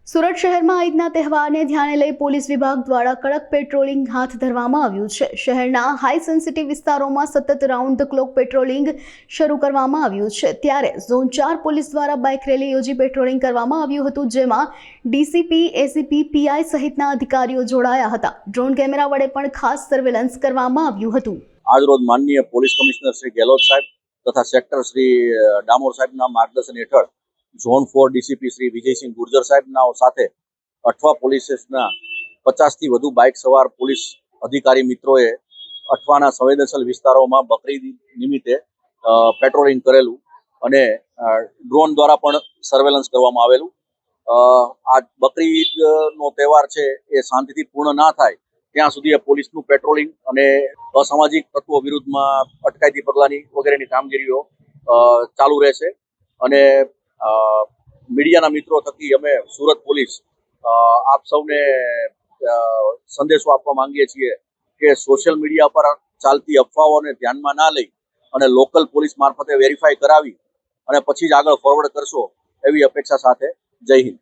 સુરત શહેરમાં ઈદના તહેવારને ધ્યાને લઈ પોલીસ વિભાગ દ્વારા કડક પેટ્રોલિંગ હાથ ધરવામાં આવ્યું છે। શહેરના હાઈ સેન્સિટિવ વિસ્તારોમાં સતત રાઉન્ડ ધ ક્લોક પેટ્રોલિંગ શરૂ કરવામાં આવ્યું છે। ત્યારે ઝોન 4 પોલીસ દ્વારા બાઇક રેલી યોજી પેટ્રોલિંગ કરવામાં આવ્યું હતું, જેમાં ડીસીપી, એસીપી, પીઆઈ સહિતના અધિકારીઓ જોડાયા હતા। ડ્રોન કેમેરા વડે પણ ખાસ સર્વેલન્સ કરવામાં આવ્યું હતું। આજરોજ માનનીય પોલીસ કમિશનર શ્રી ગેહલોત સાહેબ તથા સેક્ટર શ્રી ડામોર સાહેબના માર્ગદર્શન હેઠળ ઝોન 4 ડીસીપી શ્રી વિજયસિંહ ગુર્જર સાહેબના સાથે અઠવા પોલીસ સ્ટેશનના 50થી વધુ બાઇક સવાર પોલીસ અધિકારી મિત્રોએ અઠવાના સંવેદનશીલ વિસ્તારોમાં બકરીદ નિમિત્તે પેટ્રોલિંગ કરેલું અને ડ્રોન દ્વારા પણ સર્વેલન્સ કરવામાં આવેલું। આ બકરીદનો તહેવાર છે એ શાંતિથી પૂર્ણ ના થાય ત્યાં સુધી પોલીસનું પેટ્રોલિંગ અને અસામાજિક તત્વો વિરુદ્ધમાં અટકાયતી પગલાંની વગેરેની કામગીરીઓ ચાલુ રહેશે। અને મીડિયાના મિત્રો થકી અમે સુરત પોલીસ આપ સૌને સંદેશો આપવા માંગીએ છીએ કે સોશિયલ મીડિયા પર ચાલતી અફવાઓને ધ્યાનમાં ના લઈ અને લોકલ પોલીસ મારફતે વેરીફાઈ કરાવી અને પછી જ આગળ ફોરવર્ડ કરશો એવી અપેક્ષા સાથે। જય હિન્દ।